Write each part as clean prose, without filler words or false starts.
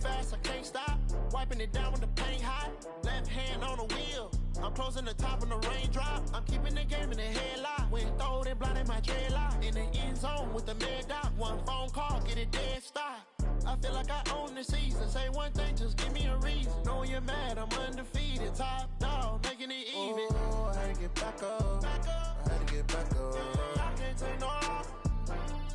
fast, I can't stop. Wiping it down when the paint hot. Left hand on the wheel. I'm closing the top on the raindrop. I'm keeping the game in the headlock. When throwed and blinded my dreadlock. In the end zone with the mad dot. One phone call, get it dead stop. I feel like I own the season. Say one thing, just give me a reason. Knowing you're mad, I'm undefeated. Top dog, making it even. Oh, I had to get back up. I had to get back up. I can't take no off.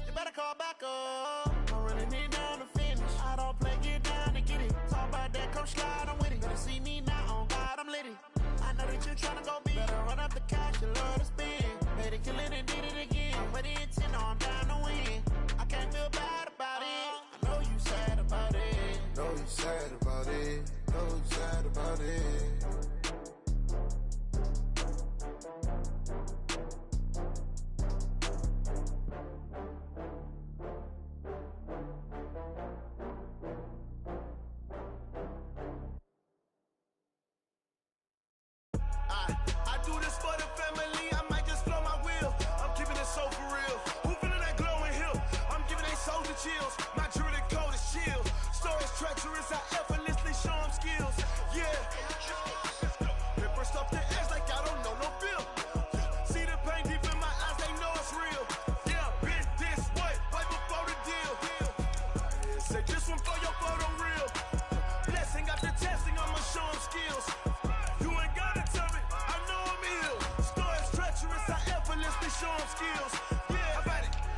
You better call back up. I'm running it down to finish. I don't play, get down to get it. Talk about that, come slide, I'm with it. Better see me now, on God, I'm lit it. I know that you're tryna go big. Better run up the cash, you love to spend. Made it, kill it, and did it again. But the intent, I'm down to win. I can't feel bad about it. I know you sad about it. Know you sad about it. Know you sad about it. I do this for the family, I might just blow my wheel. I'm keeping it so for real. Who feeling that glowing hill? I'm giving they souls the chills. My jewelry code is chill. Stories treacherous, I effortlessly show them skills. Yeah. Paper stuff the edge like I don't know no bill. See the pain deep in my eyes, they know it's real. Yeah, been this way, right before the deal. Say this one for your photo real. Blessing after testing, I'ma show them skills. Show them skills. Yeah,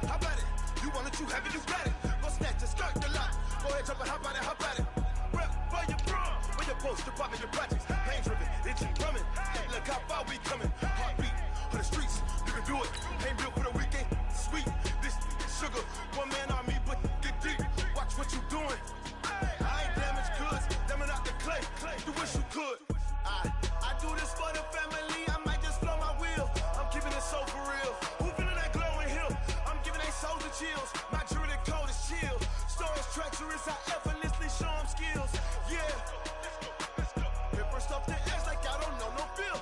how about it? You want it, you have it, you got it. Go snatch it, skirt the lot. Go ahead, jump it, how about it? Rep for your bro, for your post, your poppin', your projects. Pain driven, itching, drumming. Look how far we coming. Heartbeat for the streets, you can do it. Ain't built for the weekend, sweet. This sugar, one man army, but get deep. Watch what you doing. I ain't damaged goods, damn it out the clay. You wish you could. I do this for the family, I might just blow my wheel. I'm keeping it so for real. Who feeling that glowing hill? I'm giving they souls the chills. My jewelry code is chill. Stories treacherous, I effortlessly show them skills. Yeah. Paper stuff the edge like I don't know no bill.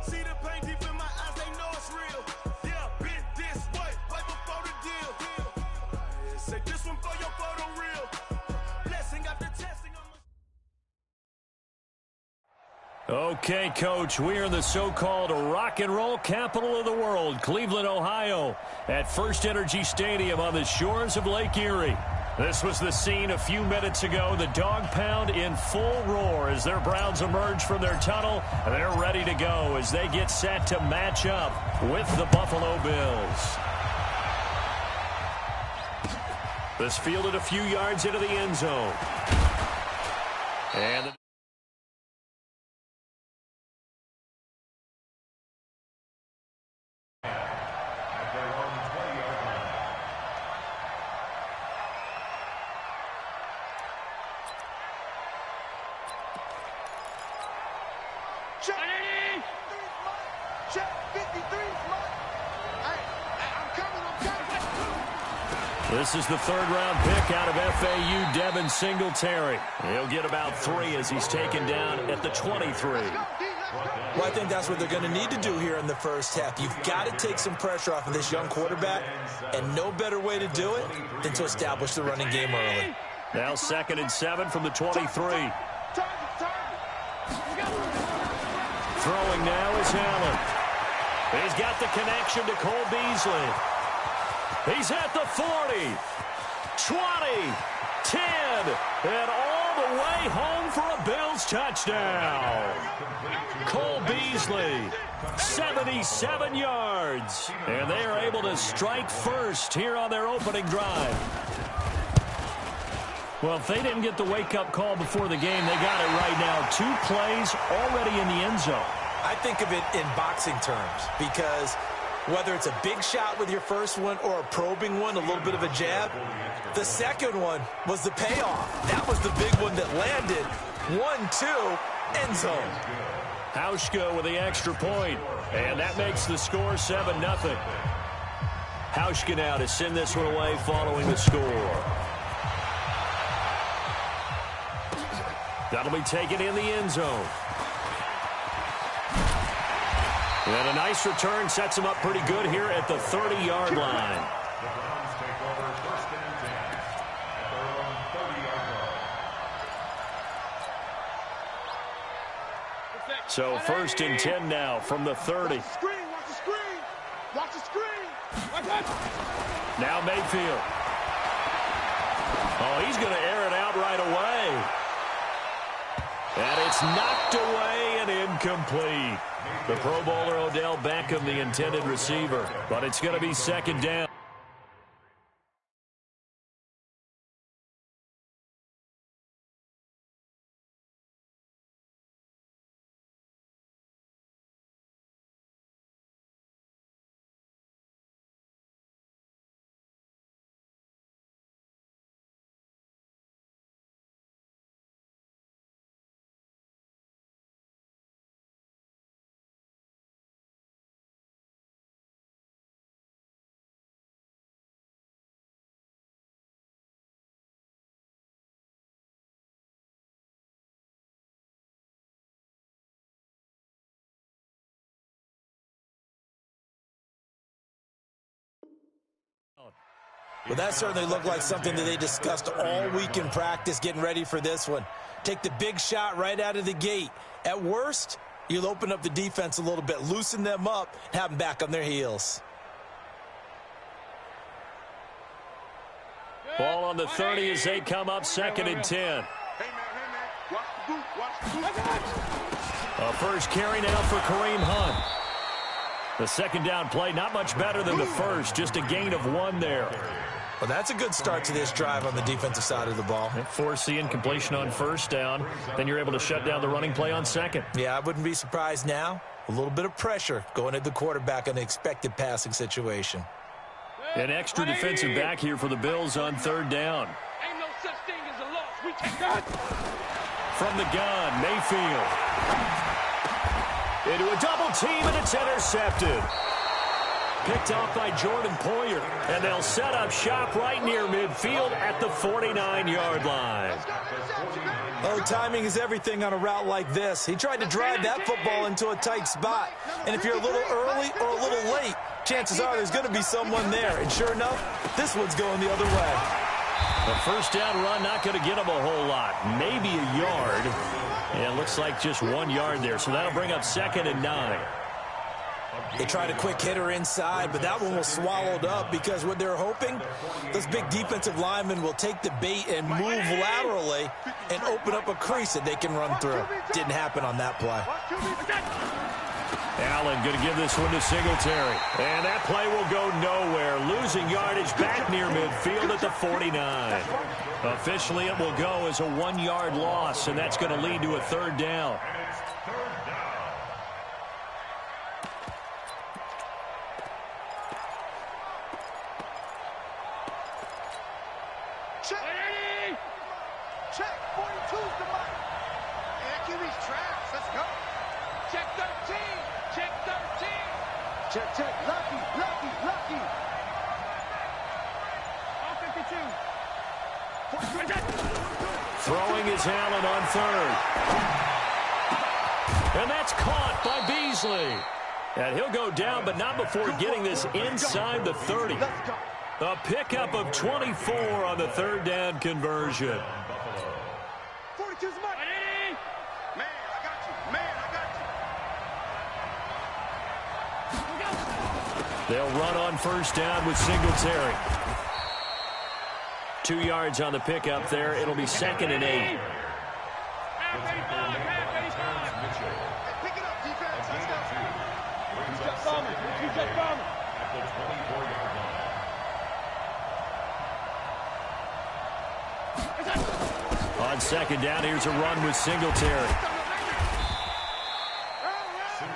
See the pain deep in my eyes, they know it's real. Yeah, been this way, right before the deal. Say this one for your photo real. Blessing after testing. Okay, Coach, we are in the so-called rock and roll capital of the world, Cleveland, Ohio, at First Energy Stadium on the shores of Lake Erie. This was the scene a few minutes ago, the dog pound in full roar as their Browns emerge from their tunnel. They're ready to go as they get set to match up with the Buffalo Bills. This fielded a few yards into the end zone. And this is the third-round pick out of FAU, Devin Singletary. He'll get about 3 as he's taken down at the 23. Well, I think that's what they're going to need to do here in the first half. You've got to take some pressure off of this young quarterback, and no better way to do it than to establish the running game early. Now 2nd and 7 from the 23. Throwing now is Allen. He's got the connection to Cole Beasley. He's at the 40, 20, 10, and all the way home for a Bills touchdown. Cole Beasley, 77 yards, and they are able to strike first here on their opening drive. Well, if they didn't get the wake-up call before the game, they got it right now. 2 plays already in the end zone. I think of it in boxing terms because whether it's a big shot with your first one or a probing one, a little bit of a jab, the second one was the payoff. That was the big one that landed. 1-2, end zone. Hauschka with the extra point, and that makes the score 7-0. Hauschka now to send this one away following the score. That'll be taken in the end zone. And a nice return sets him up pretty good here at the 30-yard line. So 1st and 10 now from the 30. Watch the screen, watch the screen. Watch the screen. Now Mayfield. Oh, he's going to air it out right away. And it's knocked away and incomplete. The Pro Bowler Odell Beckham, the intended receiver. But it's going to be 2nd down. Well, that certainly looked like something that they discussed all week in practice, getting ready for this one. Take the big shot right out of the gate. At worst, you'll open up the defense a little bit, loosen them up, and have them back on their heels. Ball on the 30 as they come up 2nd and 10. A first carry now for Kareem Hunt. The 2nd down play, not much better than the first, just a gain of 1 there. Well, that's a good start to this drive on the defensive side of the ball. Force the incompletion on 1st down. Then you're able to shut down the running play on 2nd. Yeah, I wouldn't be surprised now. A little bit of pressure going at the quarterback on the expected passing situation. An extra defensive back here for the Bills on 3rd down. Ain't no such thing as a loss. We take that. From the gun, Mayfield. Into a double team, and it's intercepted. Picked off by Jordan Poyer, and they'll set up shop right near midfield at the 49-yard line. Oh, timing is everything on a route like this. He tried to drive that football into a tight spot, and if you're a little early or a little late, chances are there's going to be someone there. And sure enough, this one's going the other way. The 1st down run not going to get him a whole lot, maybe a yard. And it looks like just 1 yard there, so that'll bring up 2nd and 9. They tried a quick hitter inside, but that one was swallowed up because what they're hoping, those big defensive linemen will take the bait and move laterally and open up a crease that they can run through. Didn't happen on that play. Allen going to give this one to Singletary. And that play will go nowhere. Losing yardage back near midfield at the 49. Officially, it will go as a 1-yard loss, and that's going to lead to a 3rd down. Check. 42's the mark. And QB's traps. Let's go. Check 13. Check 13. Check. Lucky. All 52. Throwing is Allen on 3rd. And that's caught by Beasley. And he'll go down, but not before getting this inside the 30. A pickup of 24 on the 3rd down conversion. 42's mark. Man, I got you. They'll run on 1st down with Singletary. 2 yards on the pickup there. It'll be 2nd and 8. Pick it up, defense. Let's go. On 2nd down, here's a run with Singletary.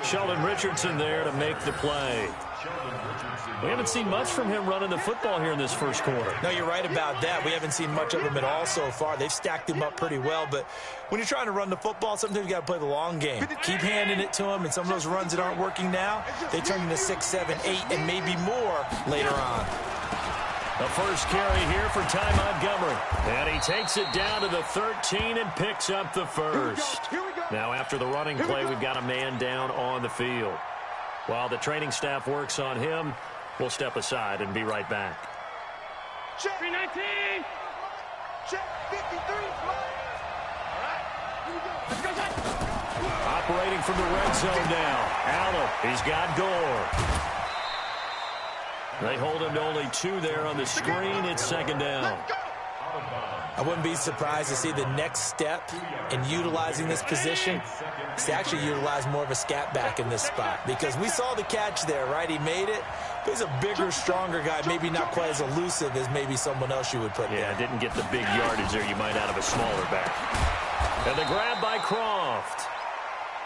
Sheldon Richardson there to make the play. We haven't seen much from him running the football here in this 1st quarter. No, you're right about that. We haven't seen much of him at all so far. They've stacked him up pretty well, but when you're trying to run the football, sometimes you got to play the long game. Keep handing it to him, and some of those runs that aren't working now, they turn into 6, 7, 8, and maybe more later on. The first carry here for Ty Montgomery. And he takes it down to the 13 and picks up the first. Now after the running play, we've got a man down on the field. While the training staff works on him, we'll step aside and be right back. Check 319. Check 53. All right. Here we go. Let's go. Operating from the red zone now. Allen, he's got Gore. They hold him to only 2 there on the screen. It's second down. I wouldn't be surprised to see the next step in utilizing this position is to actually utilize more of a scat back in this spot. Because we saw the catch there, right? He made it. But he's a bigger, stronger guy, maybe not quite as elusive as maybe someone else you would put there. Yeah, didn't get the big yardage there you might out of a smaller back. And the grab by Croft.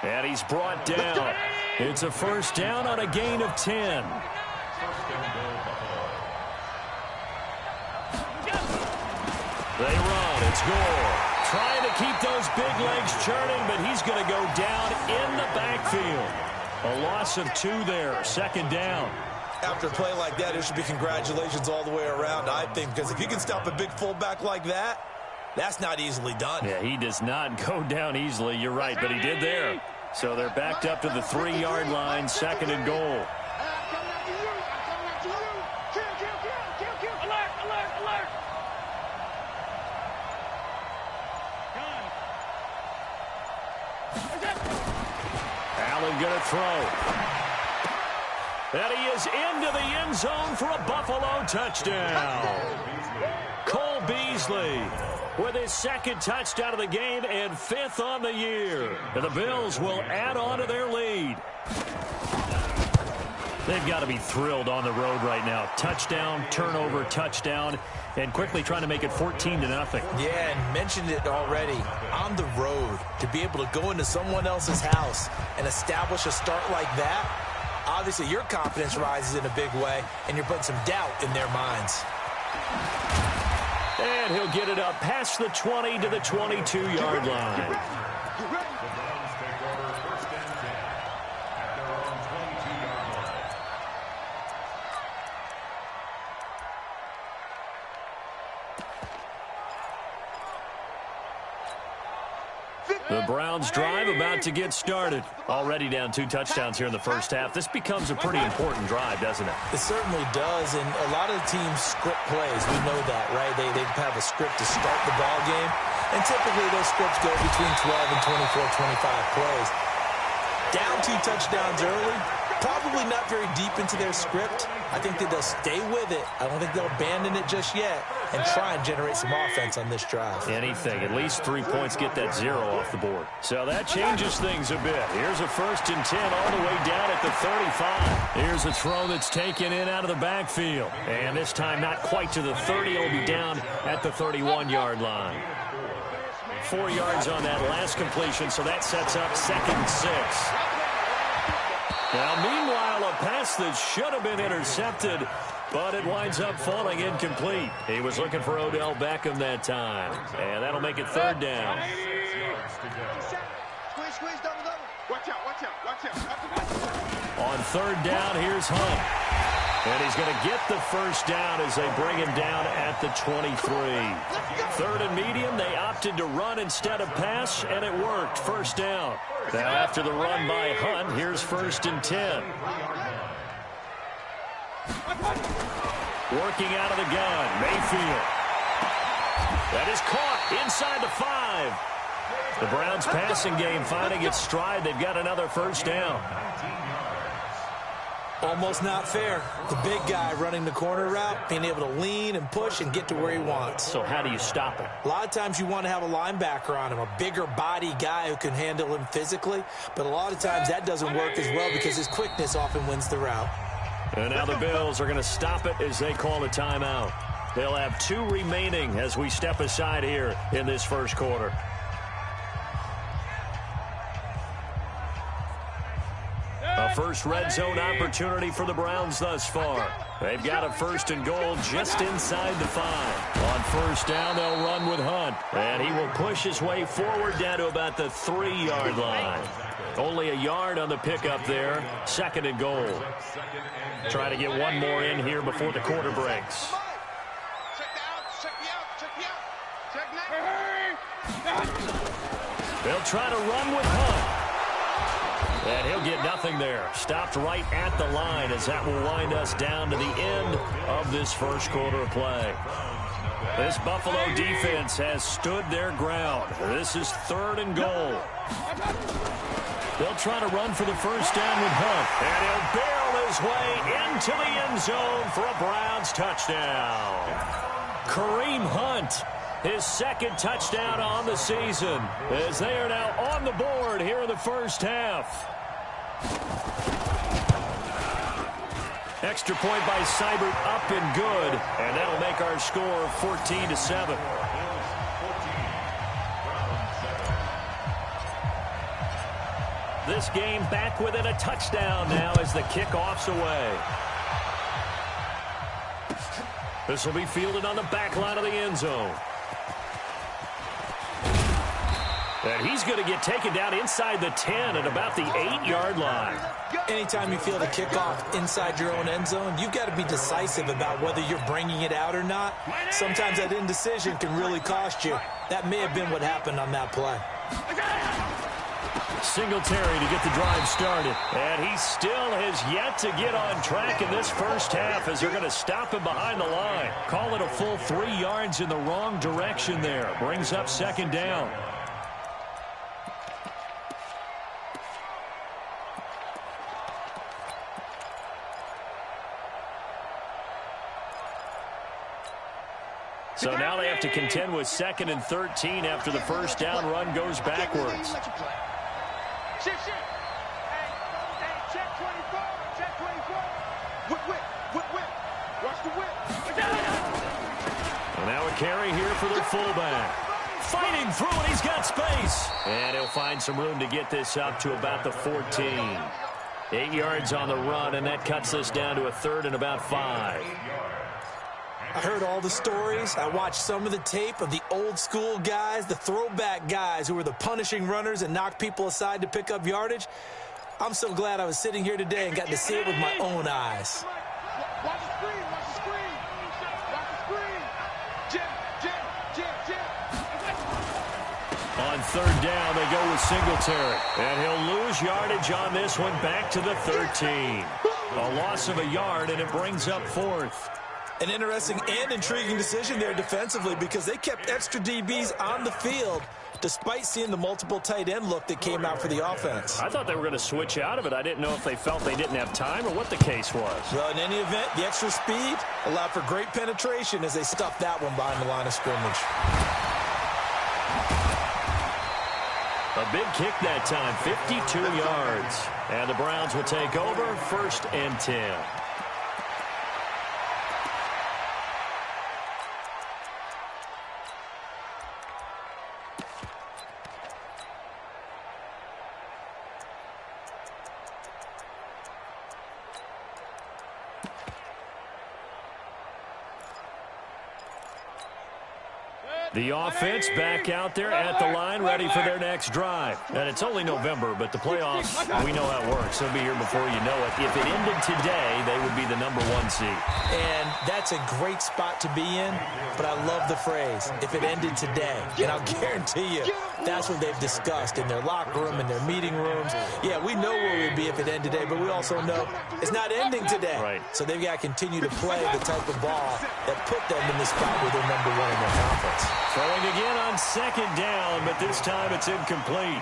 And he's brought down. It's a first down on a gain of 10. They run. It's Gore. Trying to keep those big legs churning, but he's going to go down in the backfield. A loss of 2 there. Second down. After a play like that, it should be congratulations all the way around, I think, because if you can stop a big fullback like that, that's not easily done. Yeah, he does not go down easily. You're right, but he did there. So they're backed up to the 3-yard line, second and goal. Allen going to throw. And he is into the end zone for a Buffalo touchdown. Cole Beasley with his second touchdown of the game and 5th on the year. And the Bills will add on to their lead. They've got to be thrilled on the road right now. Touchdown, turnover, touchdown, and quickly trying to make it 14-0. Yeah, and mentioned it already. On the road, to be able to go into someone else's house and establish a start like that, obviously your confidence rises in a big way, and you're putting some doubt in their minds. And he'll get it up past the 20 to the 22-yard line. The Browns drive about to get started. Already down 2 touchdowns here in the first half. This becomes a pretty important drive, doesn't it? It certainly does, and a lot of the teams script plays. We know that, right? They have a script to start the ball game, and typically those scripts go between 12 and 24, 25 plays. Down 2 touchdowns early, probably not very deep into their script. I think that they'll stay with it. I don't think they'll abandon it just yet and try and generate some offense on this drive. Anything. At least 3 points, get that 0 off the board. So that changes things a bit. Here's a 1st and 10 all the way down at the 35. Here's a throw that's taken in out of the backfield. And this time not quite to the 30. It'll be down at the 31-yard line. 4 yards on that last completion, so that sets up 2nd and 6. Now, meanwhile, a pass that should have been intercepted, but it winds up falling incomplete. He was looking for Odell Beckham that time, and that'll make it 3rd down. Squeeze, double. Watch out. On 3rd down, here's Hunt. And he's going to get the first down as they bring him down at the 23. 3rd and medium, they opted to run instead of pass, and it worked. First down. Now after the run by Hunt, here's 1st and 10. Working out of the gun, Mayfield. That is caught inside the 5. The Browns passing game finding its stride. They've got another first down. Almost not fair. The big guy running the corner route, being able to lean and push and get to where he wants. So how do you stop it? A lot of times you want to have a linebacker on him, a bigger body guy who can handle him physically. But a lot of times that doesn't work as well because his quickness often wins the route. And now the Bills are going to stop it as they call a timeout. They'll have 2 remaining as we step aside here in this first quarter. A first red zone opportunity for the Browns thus far. They've got a 1st and goal just inside the 5. On first down, they'll run with Hunt. And he will push his way forward down to about the 3-yard line. Only a yard on the pickup there. 2nd and goal. Try to get one more in here before the quarter breaks. They'll try to run with Hunt. And he'll get nothing there. Stopped right at the line as that will wind us down to the end of this first quarter of play. This Buffalo defense has stood their ground. This is 3rd and goal. They'll try to run for the first down with Hunt. And he'll barrel his way into the end zone for a Browns touchdown. Kareem Hunt, his 2nd touchdown on the season, as they are now on the board here in the first half. Extra point by Seibert, up and good, and that'll make our score 14-7. This game back within a touchdown now as the kickoff's away. This will be fielded on the back line of the end zone. And he's going to get taken down inside the 10 at about the 8-yard line. Anytime you field a kickoff inside your own end zone, you've got to be decisive about whether you're bringing it out or not. Sometimes that indecision can really cost you. That may have been what happened on that play. Singletary to get the drive started. And he still has yet to get on track in this first half as they're going to stop him behind the line. Call it a full 3 yards in the wrong direction there. Brings up 2nd down. So now they have to contend with 2nd and 13 after the first down run goes backwards. Shit. Hey, check 24. Check 24. Whip. Watch the whip. And now a carry here for their fullback. Fighting through it, he's got space. And he'll find some room to get this up to about the 14. 8 yards on the run, and that cuts us down to a 3rd and about 5. I heard all the stories. I watched some of the tape of the old school guys, the throwback guys who were the punishing runners and knocked people aside to pick up yardage. I'm so glad I was sitting here today and got to see it with my own eyes. Watch the screen. Watch the screen. Watch the screen. Jim. On 3rd down, they go with Singletary. And he'll lose yardage on this one back to the 13. A loss of a yard, and it brings up 4th. An interesting and intriguing decision there defensively because they kept extra DBs on the field despite seeing the multiple tight end look that came out for the offense. I thought they were going to switch out of it. I didn't know if they felt they didn't have time or what the case was. Well, in any event, the extra speed allowed for great penetration as they stuffed that one behind the line of scrimmage. A big kick that time, 52 yards. And the Browns will take over, 1st and 10. The offense back out there at the line, ready for their next drive. And it's only November, but the playoffs, we know how it works. They'll be here before you know it. If it ended today, they would be the #1 seed. And that's a great spot to be in, but I love the phrase, if it ended today. And I'll guarantee you, that's what they've discussed in their locker room, in their meeting rooms. Yeah, we know where we'd be if it ended today, but we also know it's not ending today. Right. So they've got to continue to play the type of ball that put them in the spot where they're #1 in their conference. Throwing again on 2nd down, but this time it's incomplete.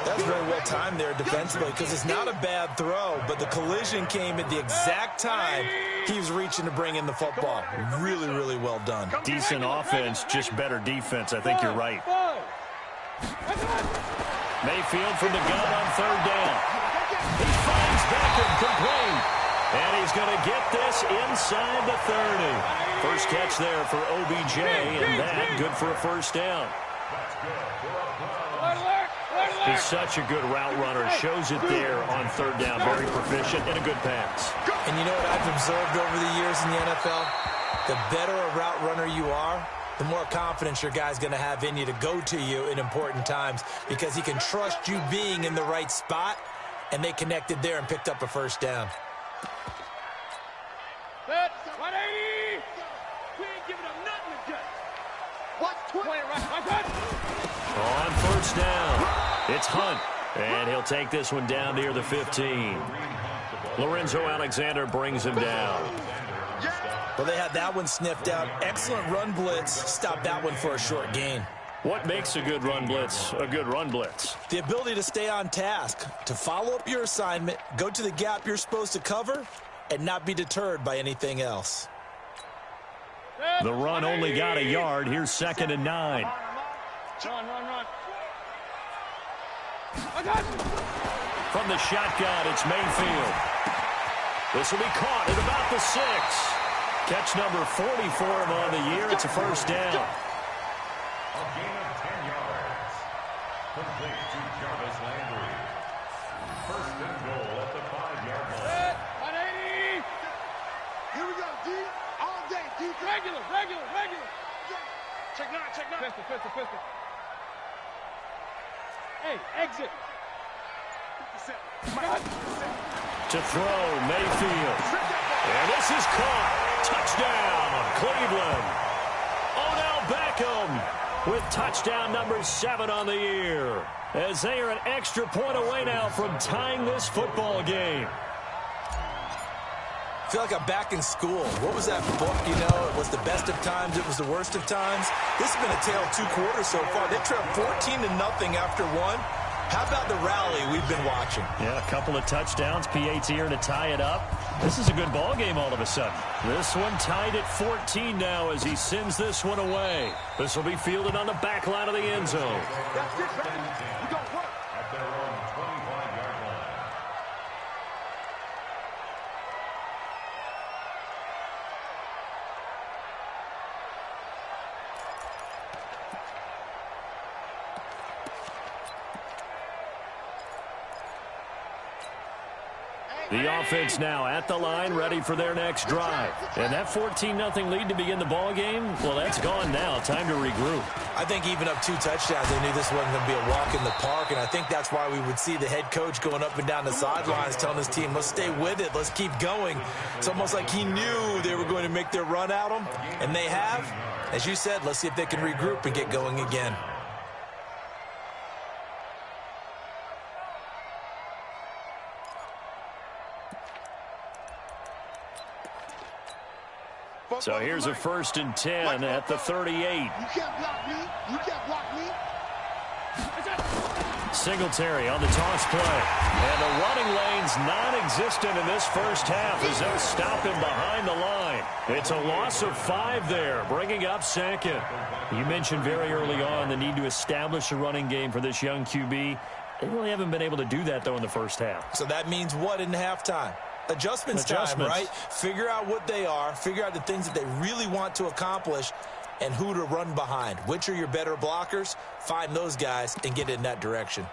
That's very well timed there defensively because it's not a bad throw, but the collision came at the exact time he was reaching to bring in the football. Really, really well done. Decent offense, just better defense. I think you're right. Mayfield from the gun on 3rd down. He finds Beckham complete. And he's going to get this inside the 30. First catch there for OBJ, and that good for a 1st down. He's such a good route runner. Shows it there on 3rd down. Very proficient and a good pass. And you know what I've observed over the years in the NFL? The better a route runner you are, the more confidence your guy's going to have in you to go to you in important times because he can trust you being in the right spot, and they connected there and picked up a 1st down. 180. We ain't giving up nothing to get. Watch 20 right. On 1st down, it's Hunt, and he'll take this one down near the 15. Lorenzo Alexander brings him down. Well, they had that one sniffed out. Excellent run blitz. Stopped that one for a short gain. What makes a good run blitz a good run blitz? The ability to stay on task, to follow up your assignment, go to the gap you're supposed to cover, and not be deterred by anything else. The run only got a yard. Here's 2nd and 9. Run. From the shotgun, it's Mayfield. This will be caught at about the 6. Catch number 40 for him on the year. It's a first down. A gain of 10 yards. Complete to Jarvis Landry. First and goal at the 5-yard line. 180. Here we go, D. All day, D. Regular. Check 9. Pistol. Hey, exit. To throw, Mayfield. And this is caught. Touchdown, Cleveland. Odell Beckham with touchdown number 7 on the year, as they are an extra point away now from tying this football game. I feel like I'm back in school. What was that book, you know? It was the best of times. It was the worst of times. This has been a tale of 2 quarters so far. They trailed 14-0 after 1. How about the rally we've been watching? Yeah, a couple of touchdowns. PAT here to tie it up. This is a good ball game all of a sudden. This one tied at 14 now as he sends this one away. This will be fielded on the back line of the end zone. That's it, baby. We got work. At their own 25-yard line. The offense now at the line, ready for their next drive. And that 14-0 lead to begin the ball game, well, that's gone now. Time to regroup. I think even up 2 touchdowns, they knew this wasn't going to be a walk in the park, and I think that's why we would see the head coach going up and down the sidelines telling his team, let's stay with it, let's keep going. It's almost like he knew they were going to make their run at him, and they have. As you said, let's see if they can regroup and get going again. So here's a 1st and 10 at the 38. You can't block me. Singletary on the toss play. And the running lane's non-existent in this first half as they'll stop him behind the line. It's a loss of 5 there, bringing up 2nd. You mentioned very early on the need to establish a running game for this young QB. They really haven't been able to do that, though, in the first half. So that means what in halftime? Adjustments time, right? Figure out what they are, figure out the things that they really want to accomplish, and who to run behind. Which are your better blockers? Find those guys and get in that direction.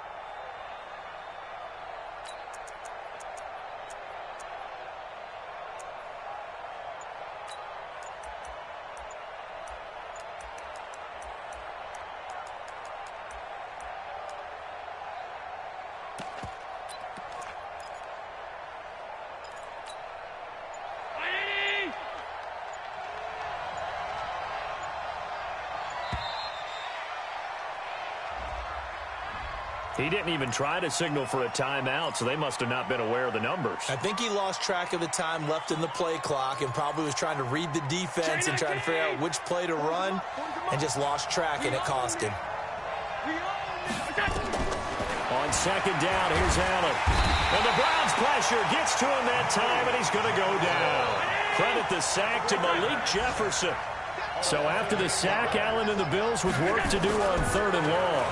He didn't even try to signal for a timeout, so they must have not been aware of the numbers. I think he lost track of the time left in the play clock and probably was trying to read the defense and trying to figure out which play to run and just lost track, and it cost him. On 2nd down, here's Allen. And the Browns' pressure gets to him that time, and he's going to go down. Credit the sack to Malik Jefferson. So after the sack, Allen and the Bills with work to do on 3rd and long.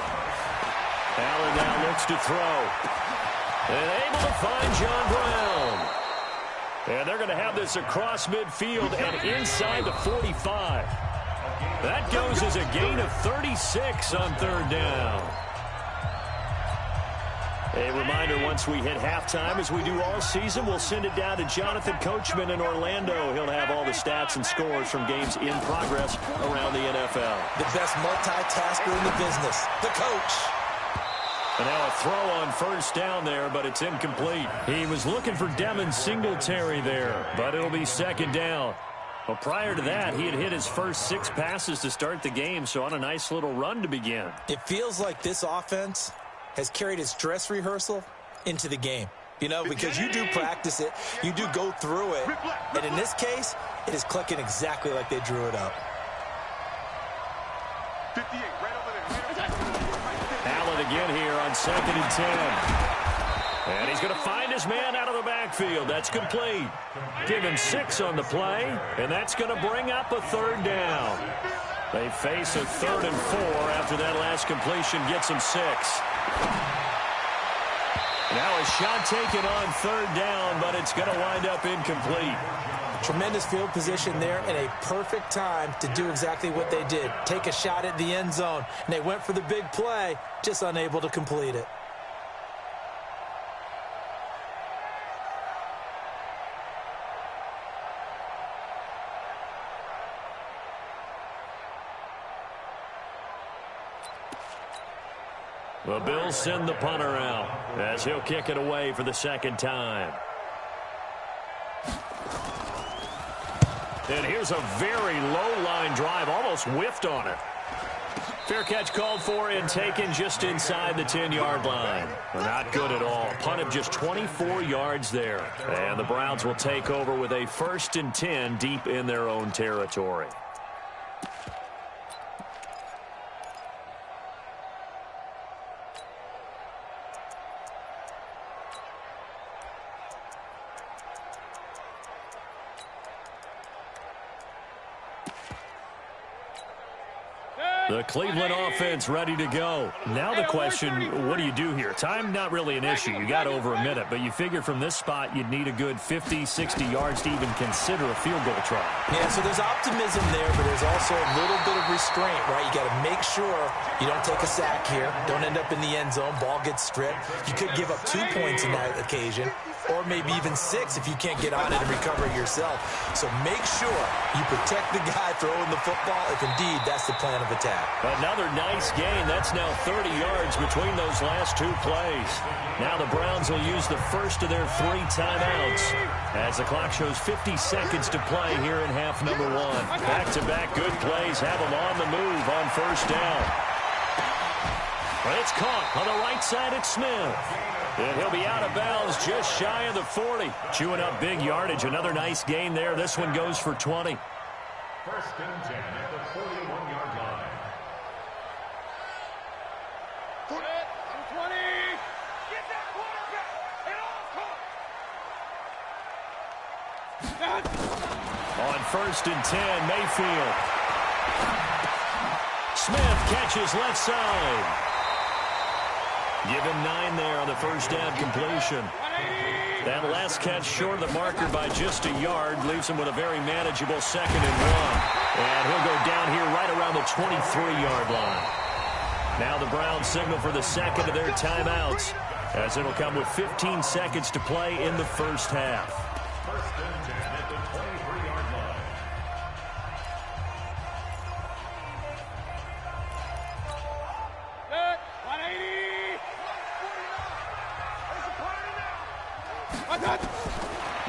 Allen now looks to throw. And able to find John Brown. And they're going to have this across midfield and inside the 45. That goes as a gain of 36 on 3rd down. A reminder, once we hit halftime, as we do all season, we'll send it down to Jonathan Coachman in Orlando. He'll have all the stats and scores from games in progress around the NFL. The best multitasker in the business, the coach. And now a throw on 1st down there, but it's incomplete. He was looking for Devin Singletary there, but it'll be 2nd down. Well, prior to that, he had hit his first 6 passes to start the game, so on a nice little run to begin. It feels like this offense has carried its dress rehearsal into the game. You know, because you do practice it, you do go through it, and in this case, it is clicking exactly like they drew it up. 58, right over there. Allen again here on 2nd and 10. And he's going to find his man out of the backfield. That's complete. Give him 6 on the play, and that's going to bring up a 3rd down. They face a 3rd and 4 after that last completion gets him 6. Now a shot taken on 3rd down, but it's going to wind up incomplete. Tremendous field position there and a perfect time to do exactly what they did. Take a shot at the end zone, and they went for the big play, just unable to complete it. The Bills send the punter out as he'll kick it away for the 2nd time. And here's a very low line drive, almost whiffed on it. Fair catch called for and taken just inside the 10-yard line. Not good at all. Punt of just 24 yards there. And the Browns will take over with a 1st and 10 deep in their own territory. The Cleveland offense ready to go. Now the question, what do you do here? Time not really an issue. You got over a minute, but you figure from this spot you'd need a good 50, 60 yards to even consider a field goal try. Yeah, so there's optimism there, but there's also a little bit of restraint, right? You got to make sure you don't take a sack here. Don't end up in the end zone. Ball gets stripped. You could give up 2 points in that occasion, or maybe even 6 if you can't get on it and recover it yourself. So make sure you protect the guy throwing the football if indeed that's the plan of attack. Another nice gain. That's now 30 yards between those last 2 plays. Now the Browns will use the first of their 3 timeouts as the clock shows 50 seconds to play here in half number 1. Back-to-back good plays have them on the move on 1st down. But it's caught on the right side at Smith. And he'll be out of bounds just shy of the 40. Chewing up big yardage. Another nice gain there. This one goes for 20. 1st and 10 at the 41-yard line. 20. Get that quarterback. It all On 1st and 10, Mayfield. Smith catches left side. Give him 9 there on the 1st down completion. That last catch short of the marker by just a yard leaves him with a very manageable 2nd and 1. And he'll go down here right around the 23-yard line. Now the Browns signal for the 2nd of their timeouts as it'll come with 15 seconds to play in the 1st half. 1st and 10 at the 23-yard line.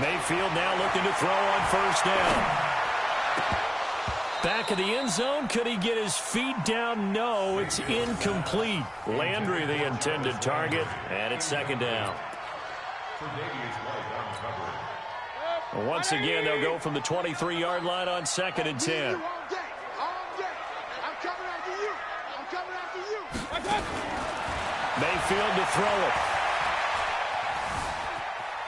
Mayfield now looking to throw on 1st down. Back of the end zone. Could he get his feet down? No, it's incomplete. Landry the intended target, and it's 2nd down. Once again, they'll go from the 23-yard line on 2nd and 10. Mayfield to throw it.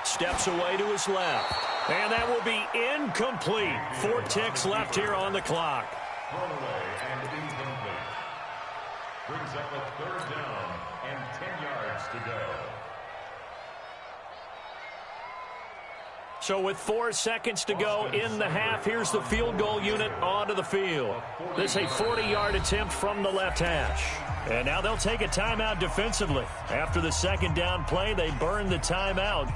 Steps away to his left. And that will be incomplete. 4 ticks left here on the clock. Thrown away and incomplete. Brings up a 3rd down and 10 yards to go. So with 4 seconds to go in the half, here's the field goal unit onto the field. This is a 40-yard attempt from the left hash. And now they'll take a timeout defensively. After the 2nd down play, they burn the timeout,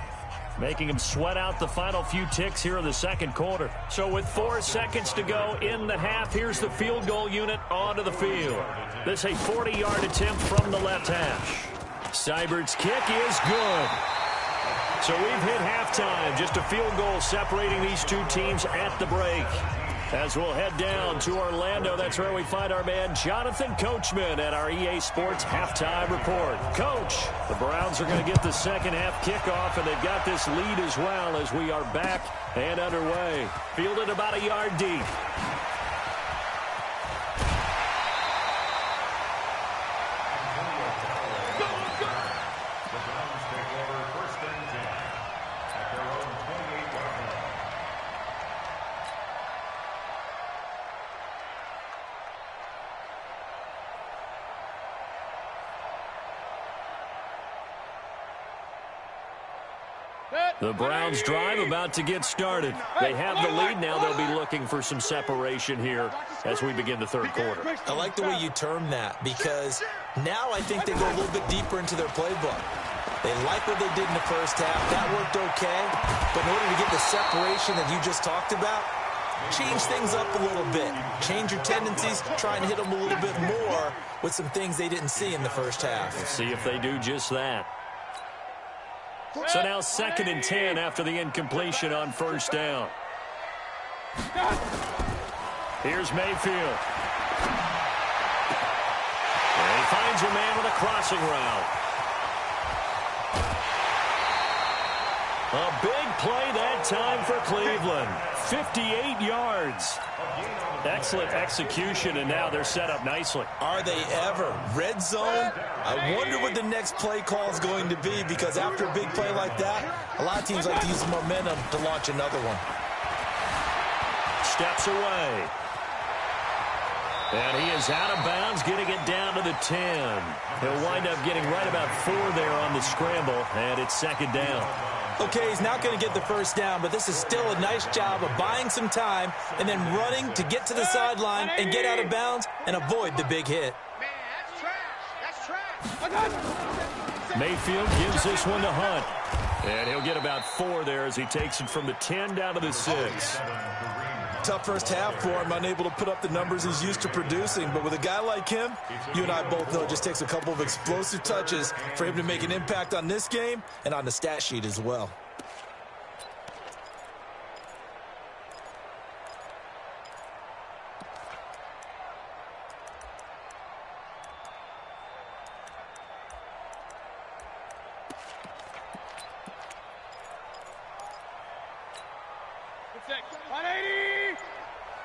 making them sweat out the final few ticks here in the 2nd quarter. So with 4 seconds to go in the half, here's the field goal unit onto the field. This is a 40-yard attempt from the left hash. Seibert's kick is good. So we've hit halftime. Just a field goal separating these 2 teams at the break. As we'll head down to Orlando, that's where we find our man Jonathan Coachman at our EA Sports Halftime Report. Coach, the Browns are going to get the second half kickoff, and they've got this lead as well as we are back and underway. Fielded about a yard deep. The Browns drive about to get started. They have the lead now. They'll be looking for some separation here as we begin the third quarter. I like the way you term that, because now I think they go a little bit deeper into their playbook. They like what they did in the first half. That worked okay. But in order to get the separation that you just talked about, change things up a little bit. Change your tendencies, try and hit them a little bit more with some things they didn't see in the first half. We'll see if they do just that. So now 2nd and 10 after the incompletion on first down. Here's Mayfield. And he finds a man with a crossing route. A big play that time for Cleveland. 58 yards. Excellent execution, and now they're set up nicely. Are they ever? Red zone? I wonder what the next play call is going to be, because after a big play like that, a lot of teams like to use momentum to launch another one. Steps away. And he is out of bounds, getting it down to the 10. He'll wind up getting right about 4 there on the scramble, and it's 2nd down. Okay, he's not going to get the first down, but this is still a nice job of buying some time and then running to get to the sideline and get out of bounds and avoid the big hit. Man, that's trash. That's trash. Mayfield gives this one to Hunt. And he'll get about 4 there as he takes it from the 10 down to the 6. Tough first half for him, unable to put up the numbers he's used to producing. But with a guy like him, you and I both know it just takes a couple of explosive touches for him to make an impact on this game and on the stat sheet as well.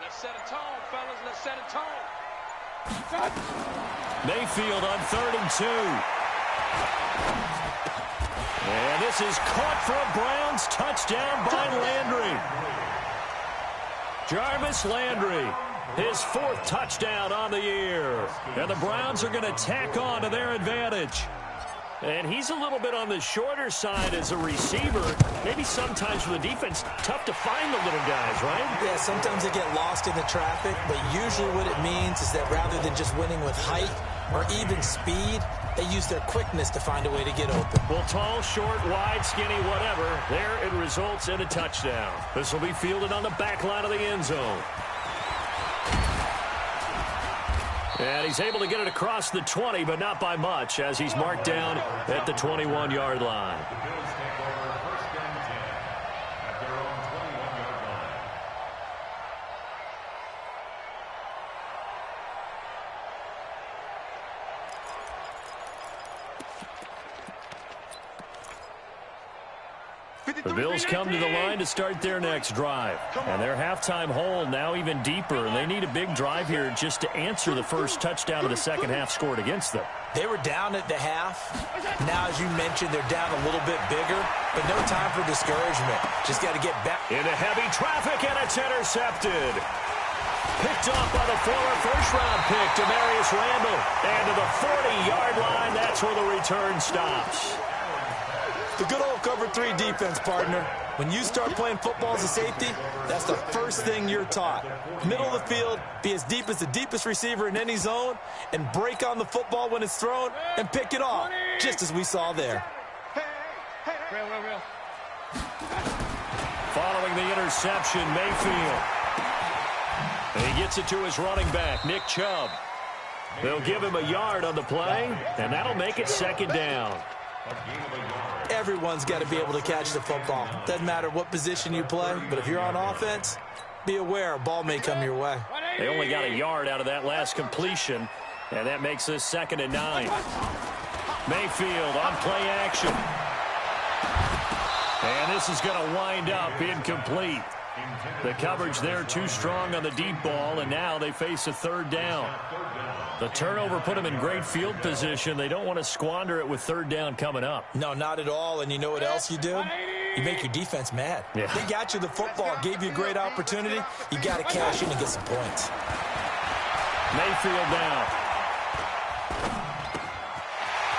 Let's set a tone, fellas. Let's set a tone. Mayfield on 3rd and 2. And this is caught for a Browns touchdown by Landry. Jarvis Landry, his 4th touchdown on the year. And the Browns are going to tack on to their advantage. And he's a little bit on the shorter side as a receiver. Maybe sometimes for the defense, tough to find the little guys, right? Yeah, sometimes they get lost in the traffic, but usually what it means is that rather than just winning with height or even speed, they use their quickness to find a way to get open. Well, tall, short, wide, skinny, whatever, there it results in a touchdown. This will be fielded on the back line of the end zone. And he's able to get it across the 20, but not by much, as he's marked down at the 21-yard line. The Bills take over 1st and 10 at their own 21-yard line. The Bills come to the line to start their next drive. And their halftime hole now even deeper, and they need a big drive here just to answer the first touchdown of the second half scored against them. They were down at the half. Now, as you mentioned, they're down a little bit bigger, but no time for discouragement. Just got to get back. Into heavy traffic, and it's intercepted. Picked off by the former first-round pick, Demarius Randall. And to the 40-yard line, that's where the return stops. The good old cover 3 defense, partner. When you start playing football as a safety, that's the first thing you're taught. Middle of the field, be as deep as the deepest receiver in any zone, and break on the football when it's thrown and pick it off, just as we saw there. Real. Following the interception, Mayfield. And he gets it to his running back, Nick Chubb. They'll give him a yard on the play, and that'll make it 2nd down. Everyone's got to be able to catch the football. Doesn't matter what position you play, but if you're on offense, be aware, a ball may come your way. They only got a yard out of that last completion, and that makes this 2nd and 9. Mayfield on play action. And this is going to wind up incomplete. The coverage there too strong on the deep ball, and now they face a 3rd down. The turnover put them in great field position. They don't want to squander it with 3rd down coming up. No, not at all. And you know what else you do? You make your defense mad. Yeah. They got you the football, gave you a great opportunity. You got to cash in and get some points. Mayfield down.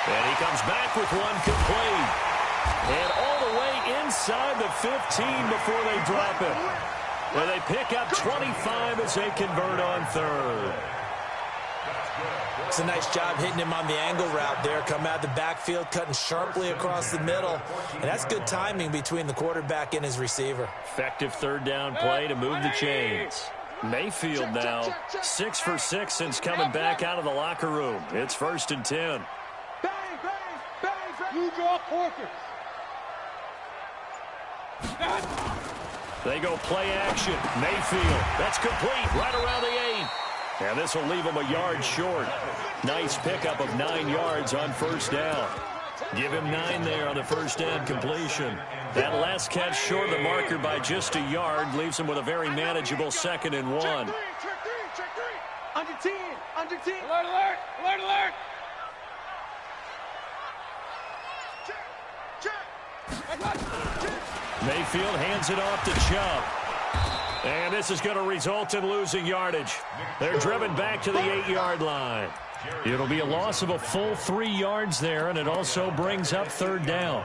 And he comes back with one complete. And all the way inside the 15 before they drop it. And they pick up 25 as they convert on 3rd. It's a nice job hitting him on the angle route there. Come out of the backfield, cutting sharply across the middle. And that's good timing between the quarterback and his receiver. Effective 3rd down play to move the chains. Mayfield now 6 for 6 since coming back out of the locker room. It's 1st and 10. Bang, bang, bang, bang. You draw Porker. They go play action. Mayfield. That's complete right around the 8. And this will leave him a yard short. Nice pickup of 9 yards on 1st down. Give him 9 there on the 1st down completion. That last catch short of the marker by just a yard leaves him with a very manageable 2nd and 1. Check three. Under 10, under 10. Alert, alert, alert, alert. Check. Mayfield hands it off to Chubb. And this is going to result in losing yardage. They're driven back to the 8-yard line. It'll be a loss of a full 3 yards there, and it also brings up 3rd down.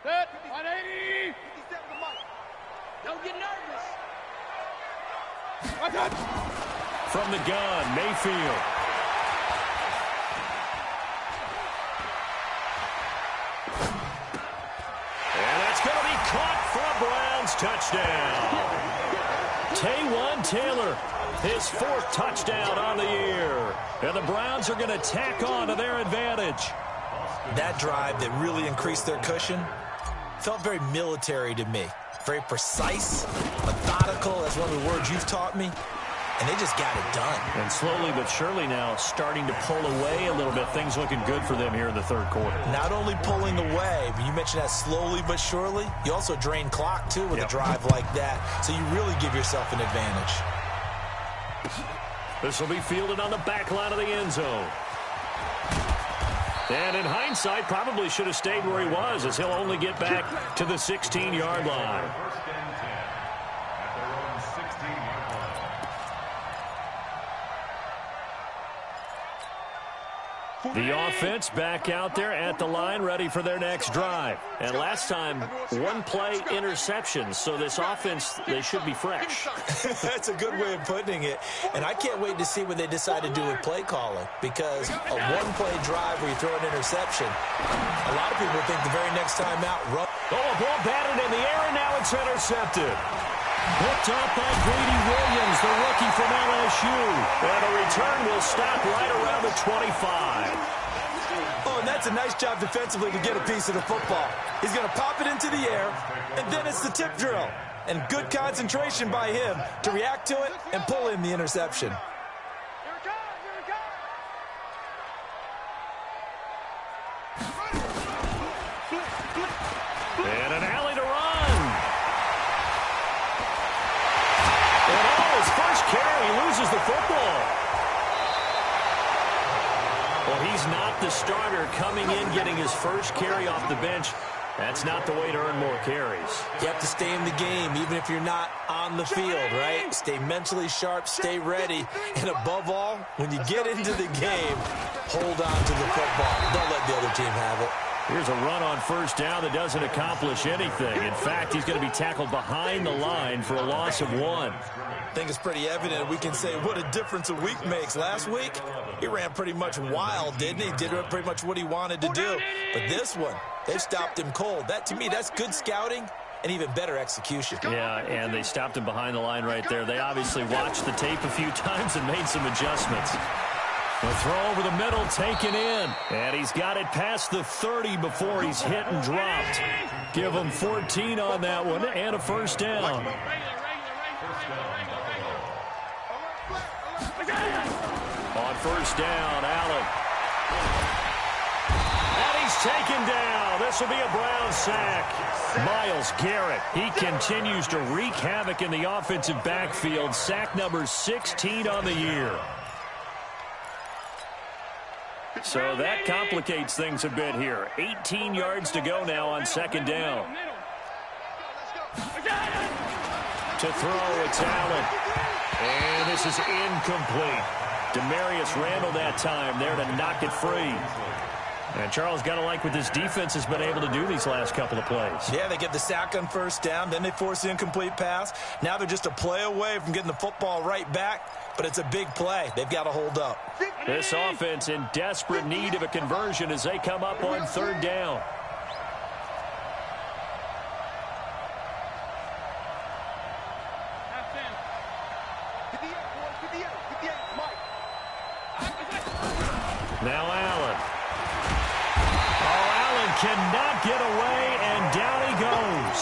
Set, 180. Don't get nervous. From the gun, Mayfield. Caught for a Browns touchdown. Taywan Taylor, his 4th touchdown on the year. And the Browns are going to tack on to their advantage. That drive that really increased their cushion felt very military to me. Very precise, methodical. That's one of the words you've taught me. And they just got it done. And slowly but surely now starting to pull away a little bit. Things looking good for them here in the 3rd quarter. Not only pulling away, but you mentioned that slowly but surely. You also drain clock, too, with a drive like that. So you really give yourself an advantage. This will be fielded on the back line of the end zone. And in hindsight, probably should have stayed where he was, as he'll only get back to the 16-yard line. The offense back out there at the line, ready for their next drive. And last time, 1-play interception. So this offense, they should be fresh. That's a good way of putting it. And I can't wait to see what they decide to do with play calling. Because a 1-play drive where you throw an interception, a lot of people think the very next time out, run. Oh, a ball batted in the air, and now it's intercepted. Picked up by Grady Williams, the rookie from LSU. And a return will stop right around the 25. Oh, and that's a nice job defensively to get a piece of the football. He's going to pop it into the air, and then it's the tip drill. And good concentration by him to react to it and pull in the interception. And an alley to run. And on his first carry, he loses the football. Well, he's not the starter coming in, getting his first carry off the bench. That's not the way to earn more carries. You have to stay in the game, even if you're not on the field, right? Stay mentally sharp, stay ready. And above all, when you get into the game, hold on to the football. Don't let the other team have it. Here's a run on first down that doesn't accomplish anything. In fact, he's going to be tackled behind the line for a loss of 1. I think it's pretty evident. We can say what a difference a week makes. Last week, he ran pretty much wild, didn't he? Did pretty much what he wanted to do. But this one, they stopped him cold. That, to me, that's good scouting and even better execution. Yeah, and they stopped him behind the line right there. They obviously watched the tape a few times and made some adjustments. The throw over the middle taken in. And he's got it past the 30 before he's hit and dropped. Give him 14 on that one and a first down. On first down, Allen. And he's taken down. This will be a Brown sack. Myles Garrett, he continues to wreak havoc in the offensive backfield. Sack number 16 on the year. So that complicates things a bit here. 18 yards to go now on second down. To throw, it's Allen. And this is incomplete. Demarius Randall that time there to knock it free. And Charles, got to like what this defense has been able to do these last couple of plays. Yeah, they get the sack on first down, then they force the incomplete pass. Now they're just a play away from getting the football right back, but it's a big play. They've got to hold up. This offense in desperate need of a conversion as they come up on third down. Now Allen. Oh, Allen cannot get away, and down he goes.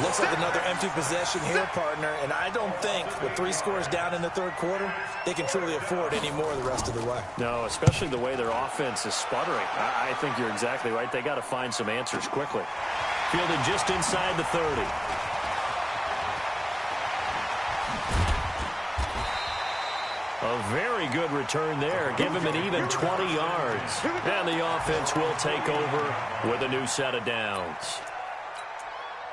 Looks like another empty possession here, partner, and I don't think with 3 scores down in the third quarter, they can truly afford any more the rest of the way. No, especially the way their offense is sputtering. I think you're exactly right. They got to find some answers quickly. Fielded just inside the 30. A very good return there. Give him an even 20 yards. And the offense will take over with a new set of downs.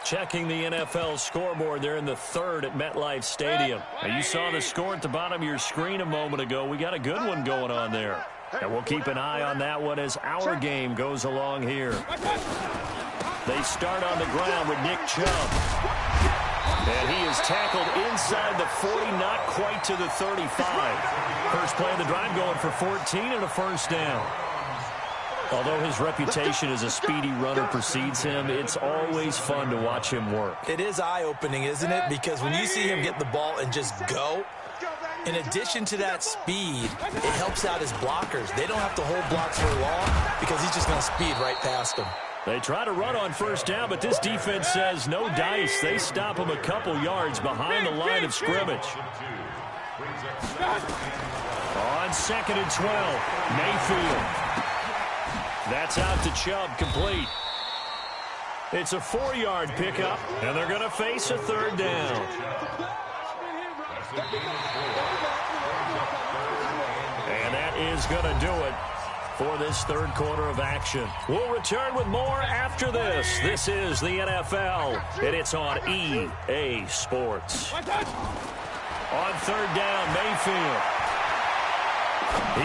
Checking the NFL scoreboard, they're in the third at MetLife Stadium. Now, you saw the score at the bottom of your screen a moment ago. We got a good one going on there. And we'll keep an eye on that one as our game goes along here. They start on the ground with Nick Chubb. And he is tackled inside the 40, not quite to the 35. First play of the drive going for 14 and a first down. Although his reputation as a speedy runner precedes him, it's always fun to watch him work. It is eye-opening, isn't it? Because when you see him get the ball and just go, in addition to that speed, it helps out his blockers. They don't have to hold blocks for long because he's just going to speed right past them. They try to run on first down, but this defense says no dice. They stop him a couple yards behind the line of scrimmage. On 2nd and 12, Mayfield. That's out to Chubb, complete. It's a 4-yard pickup, and they're going to face a third down. And that is going to do it for this third quarter of action. We'll return with more after this. This is the NFL, and it's on EA Sports. On third down, Mayfield.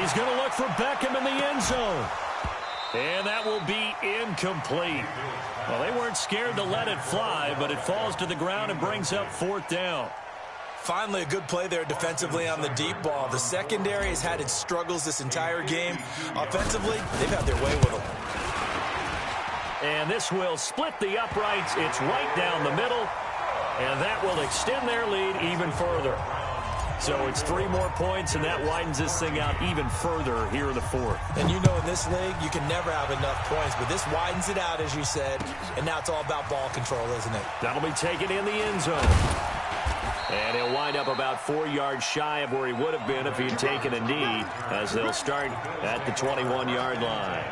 He's going to look for Beckham in the end zone. And that will be incomplete. Well, they weren't scared to let it fly, but it falls to the ground and brings up fourth down. Finally, a good play there defensively on the deep ball. The secondary has had its struggles this entire game. Offensively, they've had their way with them. And this will split the uprights. It's right down the middle, and that will extend their lead even further. So it's 3 more points, and that widens this thing out even further here in the fourth. And you know in this league, you can never have enough points, but this widens it out, as you said, and now it's all about ball control, isn't it? That'll be taken in the end zone. And he'll wind up about 4 yards shy of where he would have been if he had taken a knee, as they'll start at the 21-yard line.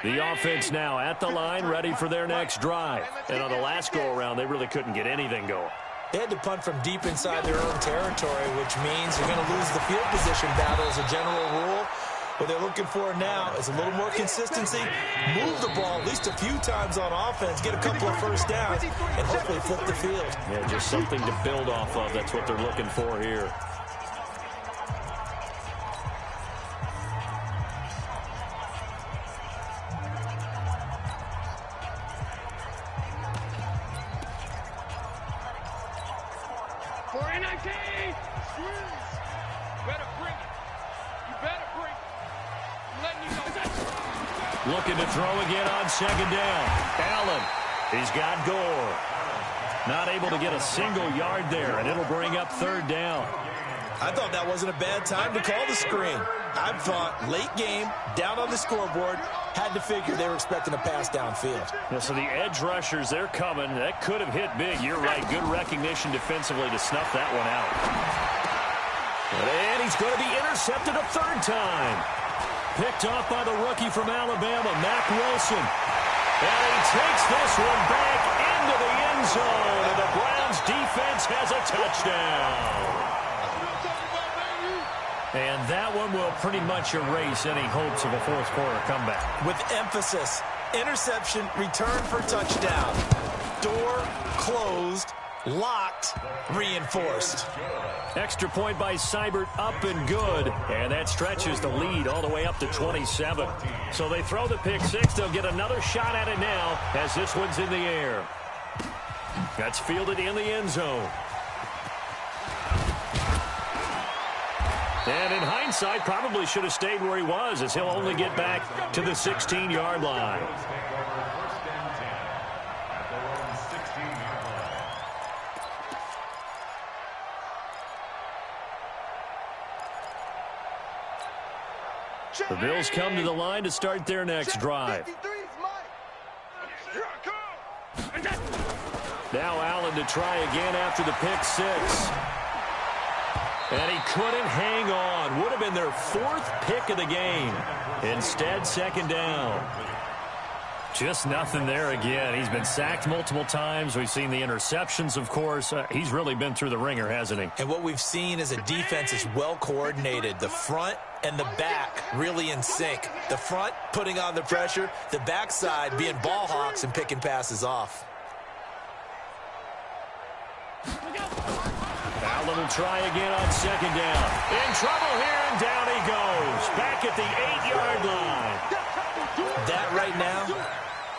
The offense now at the line, ready for their next drive. And on the last go-around, they really couldn't get anything going. They had to punt from deep inside their own territory, which means you're going to lose the field position battle as a general rule. What they're looking for now is a little more consistency, move the ball at least a few times on offense, get a couple of first downs, and hopefully flip the field. Yeah, just something to build off of. That's what they're looking for here. Looking to throw again on second down. Allen, he's got Gore. Not able to get a single yard there, and it'll bring up third down. I thought that wasn't a bad time to call the screen. I thought late game, down on the scoreboard, had to figure they were expecting a pass downfield. Yeah, so the edge rushers, they're coming. That could have hit big. You're right. Good recognition defensively to snuff that one out. And he's going to be intercepted a third time. Picked off by the rookie from Alabama, Mack Wilson. And he takes this one back into the end zone. And the Browns defense has a touchdown. And that one will pretty much erase any hopes of a fourth quarter comeback. With emphasis, interception, return for touchdown. Door closed, locked, reinforced. Extra point by Seibert, up and good. And that stretches the lead all the way up to 27. So they throw the pick six. They'll get another shot at it now as this one's in the air. That's fielded in the end zone. And in hindsight, probably should have stayed where he was, as he'll only get back to the 16-yard line. The Bills come to the line to start their next drive. Now Allen to try again after the pick six. And he couldn't hang on. Would have been their fourth pick of the game. Instead, second down. Just nothing there again. He's been sacked multiple times. We've seen the interceptions, of course. He's really been through the ringer, hasn't he? And what we've seen is a defense is well coordinated. The front and the back really in sync. The front putting on the pressure. The backside being ball hawks and picking passes off. Allen will try again on second down. In trouble here, and down he goes. Back at the 8-yard line. That right now,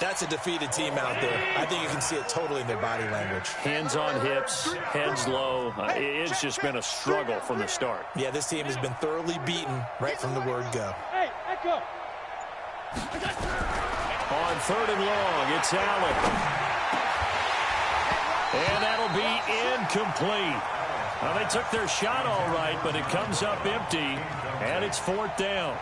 that's a defeated team out there. I think you can see it totally in their body language. Hands on hips, heads low. It's just been a struggle from the start. Yeah, this team has been thoroughly beaten right from the word go. Hey, echo. On third and long, it's Allen. And that'll be incomplete. Well, they took their shot all right, but it comes up empty, and it's fourth down.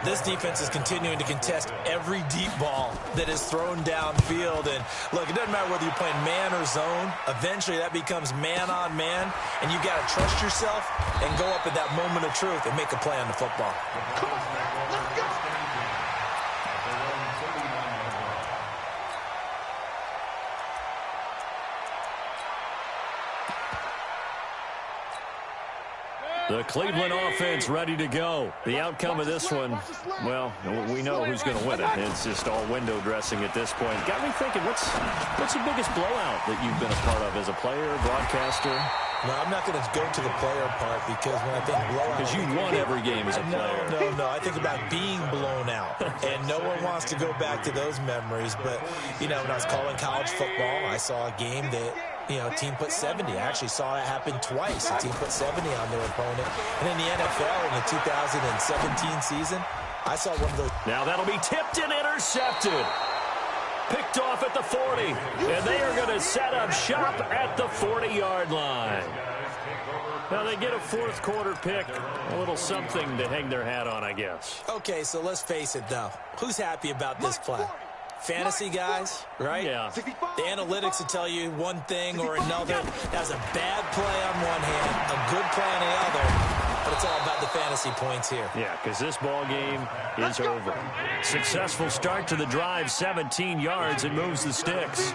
This defense is continuing to contest every deep ball that is thrown downfield. And, look, it doesn't matter whether you're playing man or zone. Eventually, that becomes man on man, and you got to trust yourself and go up at that moment of truth and make a play on the football. Come on, let's go. The Cleveland offense ready to go. The outcome of this one, well, we know who's going to win it. It's just all window dressing at this point. Got me thinking, what's the biggest blowout that you've been a part of as a player, broadcaster? No, I'm not going to go to the player part because when I think blowout... Because you won every game as a player. No. I think about being blown out. And no one wants to go back to those memories. But, you know, when I was calling college football, I saw a game that... You know, a team put 70. I actually saw it happen twice. A team put 70 on their opponent. And in the NFL in the 2017 season, I saw one of those. Now that'll be tipped and intercepted. Picked off at the 40. And they are going to set up shop at the 40-yard line. Now they get a fourth quarter pick. A little something to hang their hat on, I guess. Okay, so let's face it, though. Who's happy about this play? Fantasy guys, right? Yeah. The analytics will tell you one thing or another. That's a bad play on one hand, a good play on the other. But it's all about the fantasy points here. Yeah, because this ball game is over. Successful start to the drive, 17 yards, and moves the sticks.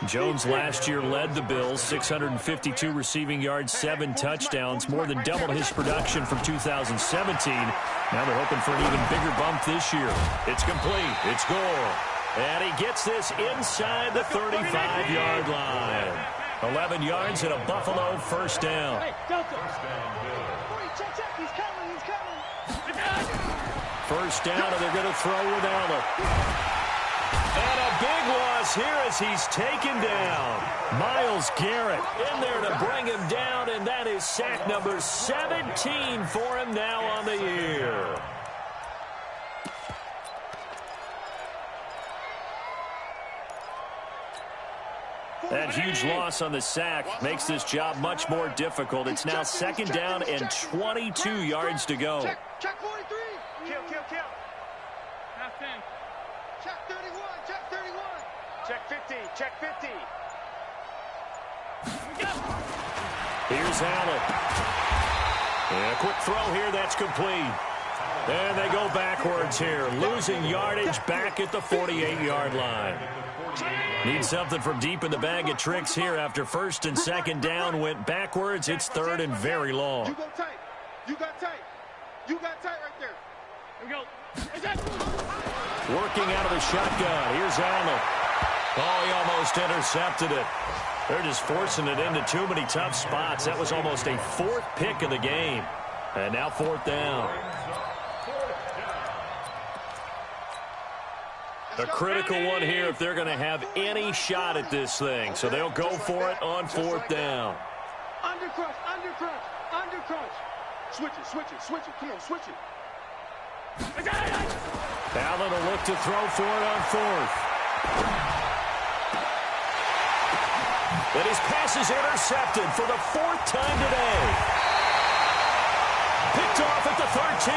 Jones last year led the Bills, 652 receiving yards, 7 touchdowns, more than doubled his production from 2017. Now they're hoping for an even bigger bump this year. It's complete. It's Gore. And he gets this inside the 35-yard line. 11 yards and a Buffalo first down. First down, and they're going to throw with Allen. And a big loss here as he's taken down. Myles Garrett in there to bring him down, and that is sack number 17 for him now on the year. That huge loss on the sack makes this job much more difficult. It's now 2nd down and 22 yards to go. Check 43. Kill. Half 10. Check 31. Check 31. Check 50. Check 50. Here's Allen. And a quick throw here. That's complete. And they go backwards here. Losing yardage back at the 48-yard line. Need something from deep in the bag of tricks here. After 1st and 2nd down went backwards, it's 3rd and very long. You go tight. You got tight. You got tight right there. Here we go. Working out of the shotgun. Here's Allen. Oh, he almost intercepted it. They're just forcing it into too many tough spots. That was almost a 4th pick of the game. And now 4th down. A critical one here if they're going to have any shot at this thing. So they'll go for it on 4th down. Under crunch. Switch it. Come on, switch it. Allen will look to throw for it on 4th. But his pass is intercepted for the 4th time today. Picked off at the 13.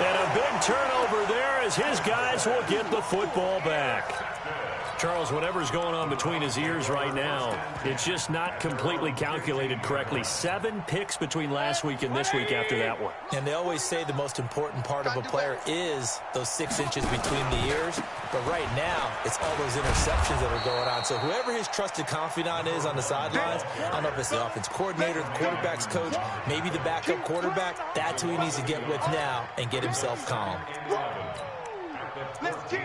And a big turnover there as his guys will get the football back. Charles, whatever's going on between his ears right now, it's just not completely calculated correctly. 7 picks between last week and this week after that one. And they always say the most important part of a player is those 6 inches between the ears. But right now, it's all those interceptions that are going on. So whoever his trusted confidant is on the sidelines, I don't know if it's the offense coordinator, the quarterback's coach, maybe the backup quarterback, that's who he needs to get with now and get himself calm. Let's keep.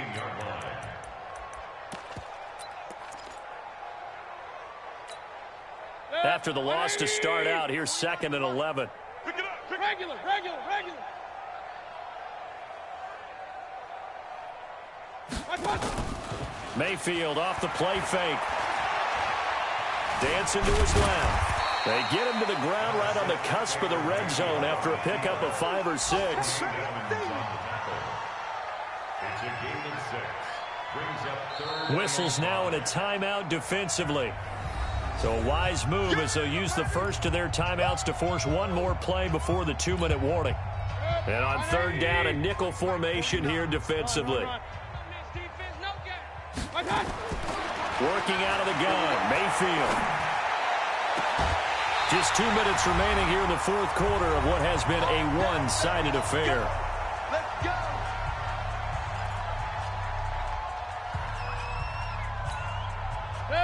After the loss to start out, here's 2nd and 11. Pick it up. Regular. Mayfield off the play fake. Dancing to his left. They get him to the ground right on the cusp of the red zone after a pickup of 5 or 6. It's a game of 6. Brings up 3rd. Whistles now in a timeout defensively. So a wise move as they'll use the first of their timeouts to force one more play before the 2-minute warning. And on 3rd down, a nickel formation here defensively. Working out of the gun, Mayfield. Just 2 minutes remaining here in the 4th quarter of what has been a one-sided affair. Let's go.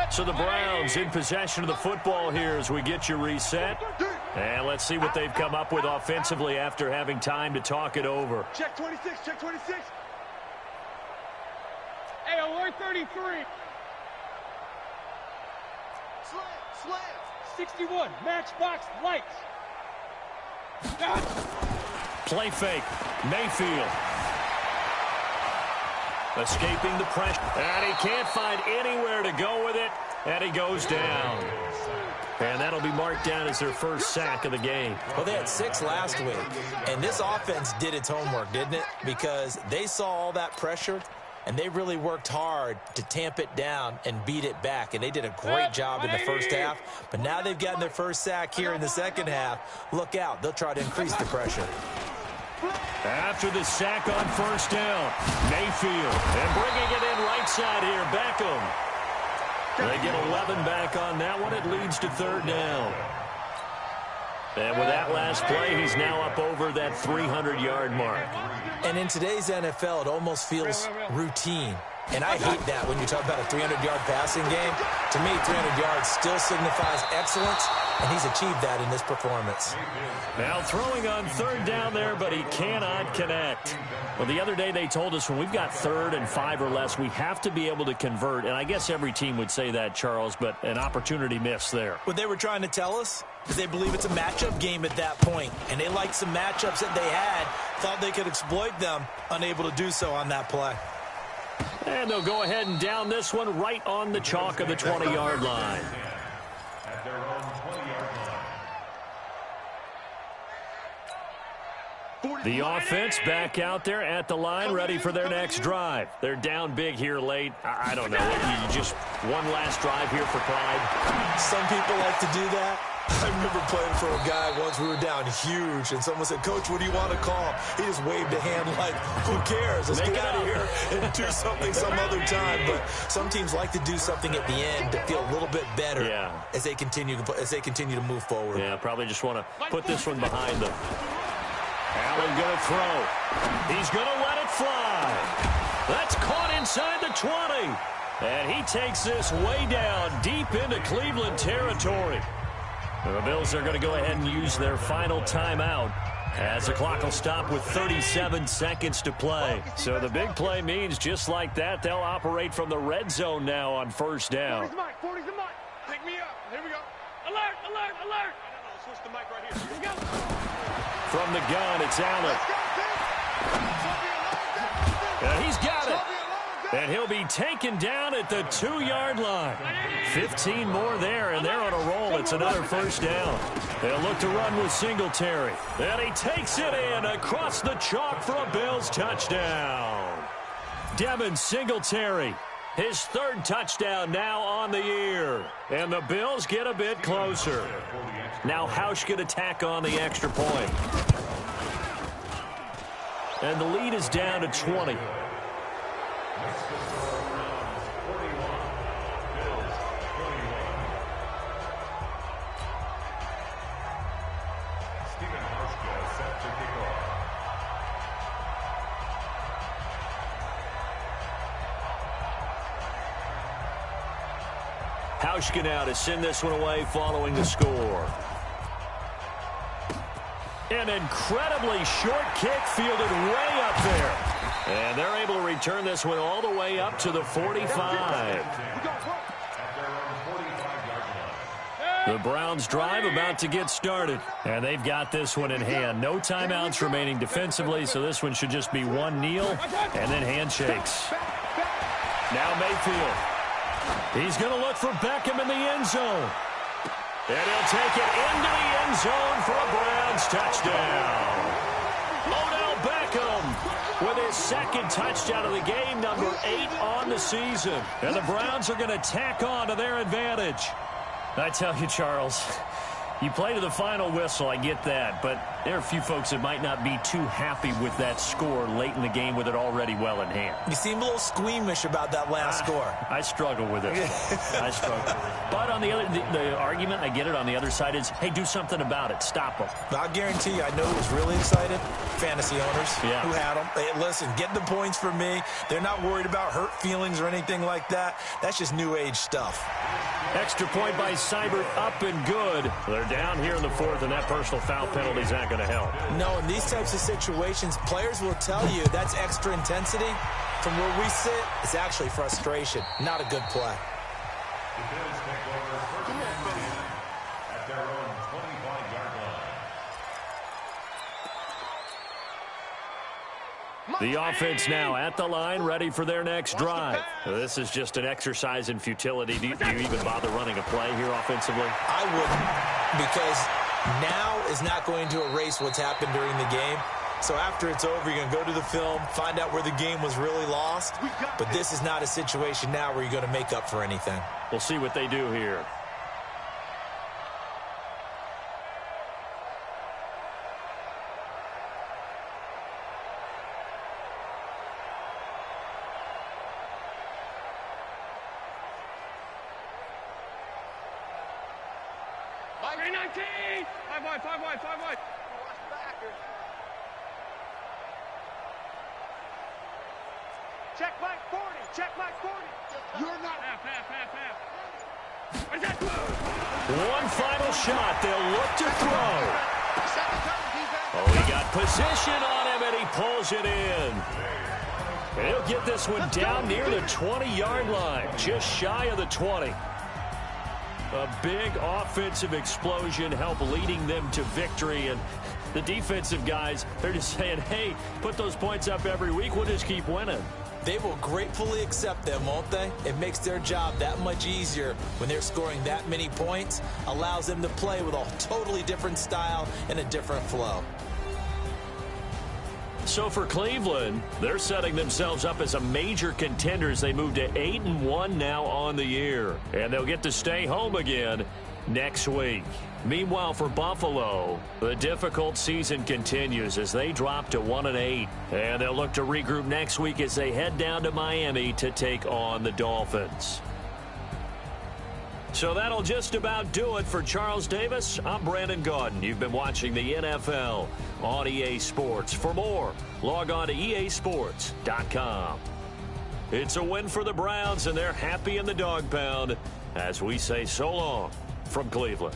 So the Browns in possession of the football here as we get you reset. And let's see what they've come up with offensively after having time to talk it over. Check 26. Hey, alert 33. Slam. 61, matchbox lights. Play fake, Mayfield. Escaping the pressure. And he can't find anywhere to go with it. And he goes down. And that'll be marked down as their first sack of the game. Well, they had 6 last week. And this offense did its homework, didn't it? Because they saw all that pressure, and they really worked hard to tamp it down and beat it back. And they did a great job in the first half. But now they've gotten their first sack here in the second half. Look out. They'll try to increase the pressure. After the sack on 1st down, Mayfield. And bringing it in right side here, Beckham. They get 11 back on that one. It leads to 3rd down. And with that last play, he's now up over that 300-yard mark. And in today's NFL, it almost feels routine. And I hate that when you talk about a 300-yard passing game. To me, 300 yards still signifies excellence, and he's achieved that in this performance. Now throwing on 3rd down there, but he cannot connect. Well, the other day they told us when we've got 3rd and 5 or less, we have to be able to convert. And I guess every team would say that, Charles, but an opportunity missed there. What they were trying to tell us is they believe it's a matchup game at that point, and they liked some matchups that they had, thought they could exploit them, unable to do so on that play. And they'll go ahead and down this one right on the chalk of the 20-yard line. At their own 20-yard line. The offense back out there at the line, ready for their next drive. They're down big here late. I don't know. You just one last drive here for pride. Some people like to do that. I remember playing for a guy once. We were down huge, and someone said, "Coach, what do you want to call?" He just waved a hand like, "Who cares? Let's get out of here and do something some other time." But some teams like to do something at the end to feel a little bit better as they continue to move forward. Yeah, probably just want to put this one behind them. Allen going to throw. He's going to let it fly. That's caught inside the 20. And he takes this way down deep into Cleveland territory. The Bills are going to go ahead and use their final timeout as the clock will stop with 37 seconds to play. So the big play means just like that, they'll operate from the red zone now on first down. 40's Mike. 40's the Mike. Pick me up. Here we go. Alert, alert, alert. Switch the mic right here. Here we go. From the gun, it's Allen. And he's got it. And he'll be taken down at the 2-yard line. 15 more there, and they're on a roll. It's another first down. They'll look to run with Singletary. And he takes it in across the chalk for a Bills touchdown. Devin Singletary, his third touchdown now on the year. And the Bills get a bit closer. Now Hausch can attack on the extra point. And the lead is down to 20. Hauschka now to send this one away following the score. An incredibly short kick fielded way up there. And they're able to return this one all the way up to the 45. The Browns drive about to get started. And they've got this one in hand. No timeouts remaining defensively, so this one should just be one kneel and then handshakes. Now Mayfield. He's going to look for Beckham in the end zone. And he'll take it into the end zone for a Browns touchdown. Odell Beckham with his second touchdown of the game, number 8 on the season. And the Browns are going to tack on to their advantage. I tell you, Charles, you play to the final whistle, I get that, but there are a few folks that might not be too happy with that score late in the game with it already well in hand. You seem a little squeamish about that last score. I struggle with it. I struggle. But on the other, the argument, I get it, on the other side is, hey, do something about it. Stop them. I'll guarantee you, I know who's really excited. Fantasy owners who had them. Hey, listen, get the points for me. They're not worried about hurt feelings or anything like that. That's just new age stuff. Extra point by Seibert, up and good. They're down here in the fourth, and that personal foul penalty is not going to help. No, in these types of situations, players will tell you that's extra intensity. From where we sit, it's actually frustration. Not a good play. The Bills take over first and 10 at their own 25-yard line. The offense now at the line, ready for their next drive. This is just an exercise in futility. Do you even bother running a play here offensively? I wouldn't, because now is not going to erase what's happened during the game. So after it's over, you're going to go to the film, find out where the game was really lost. But this is not a situation now where you're going to make up for anything. We'll see what they do here. Five wide. Check Mike 40. Check Mike 40. You're not. Half. One final shot. They'll look to throw. Oh, he got position on him, and he pulls it in. And he'll get this one down near the 20-yard line, just shy of the 20. A big offensive explosion help leading them to victory. And the defensive guys, they're just saying, hey, put those points up every week. We'll just keep winning. They will gratefully accept them, won't they? It makes their job that much easier when they're scoring that many points. Allows them to play with a totally different style and a different flow. So for Cleveland, they're setting themselves up as a major contender as they move to 8-1 now on the year. And they'll get to stay home again next week. Meanwhile, for Buffalo, the difficult season continues as they drop to 1-8. And they'll look to regroup next week as they head down to Miami to take on the Dolphins. So that'll just about do it for Charles Davis. I'm Brandon Gaudin. You've been watching the NFL on EA Sports. For more, log on to easports.com. It's a win for the Browns, and they're happy in the dog pound as we say so long from Cleveland.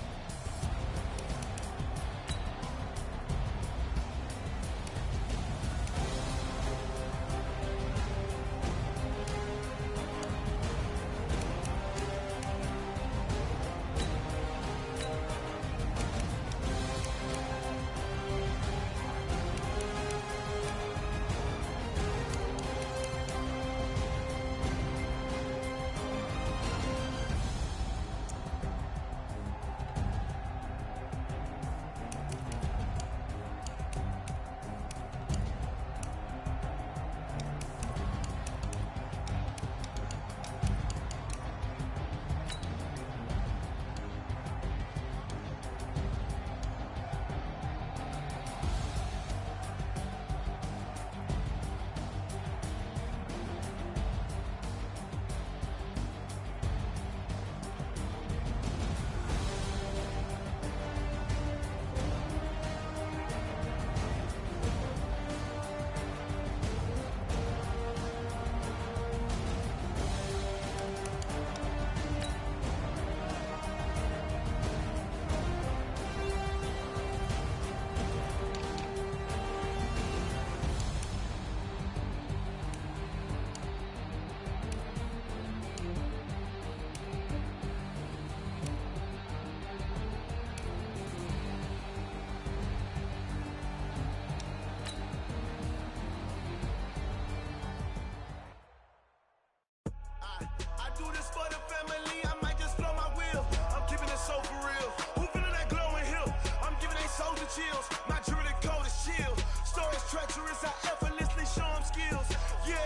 chills. My jewelry cold as chill. Stories treacherous, I effortlessly show them skills. Yeah.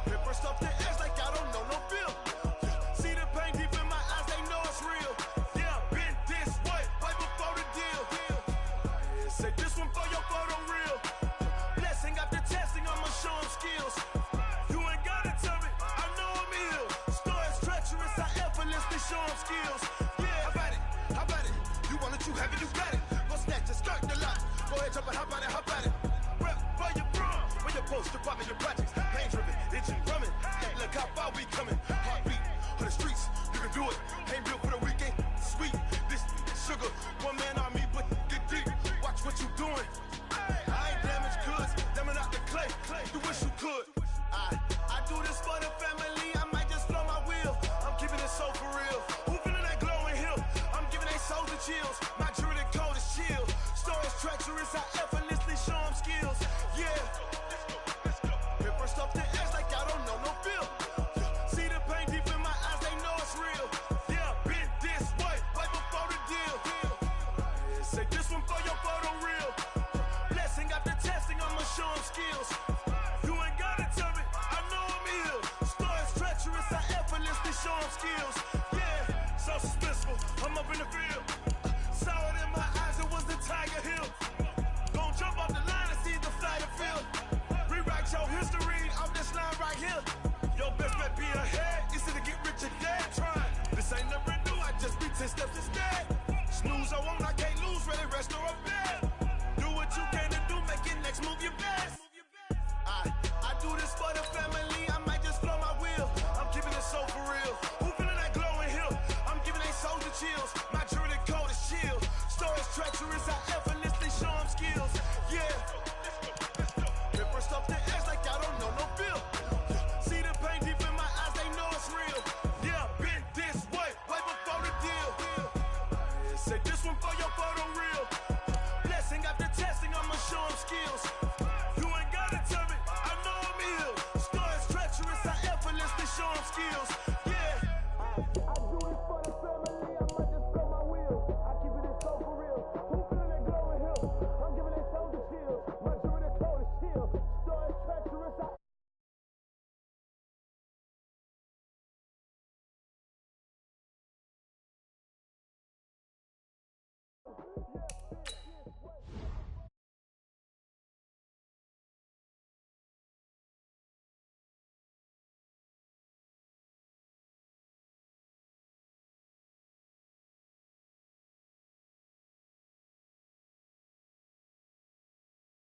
Paper stuff the edge like I don't know no feel. See the pain deep in my eyes, they know it's real. Yeah, been this way, way before the deal. Say this one for your photo real. Blessing after testing, I'ma show them skills. You ain't gotta tell me, I know I'm ill. Stories treacherous, I effortlessly show them skills. Yeah, how about it? How about it? You want it, you have it, you got it. Go snatch your skirt the lot. Go ahead, jump it, hop on it, hop on it. Rep for your prom, where your poster popping your projects. Pain driven, itching, drumming. Hey, look how far we coming. Heartbeat on the streets, you can do it. Ain't built for the weekend, sweet. This sugar, one man army, but get deep. Watch what you doing. I ain't damaged goods, damn out the clay. You wish you could. I do this for the family. I might just blow my wheel. I'm keeping it so for real. Who feeling that glowing hill? I'm giving they souls the chills. My jewelry cold as chill. Stories treacherous, I effortlessly show them skills. Yeah. Paper stuff the edge like I don't know no feel. See the pain deep in my eyes, they know it's real. Yeah, been this way, way before the deal. Say this one for your photo real. Blessing after testing, I'ma show them skills. You ain't gotta tell me, I know I'm ill. Stories treacherous, I effortlessly show them skills. Yeah, so suspenseful, I'm up in the field. Saw it in my eyes, it was the Tiger Hill. Gon' jump off the line and see the flight of field. Rewrite your history off this line right here. Your best bet be ahead, easy to get rich or dead trying. This ain't never new, I just be 10 steps instead. Snooze, I won't, I can't lose, ready, rest or a bed. Do what you can to do, make it next move, you bet.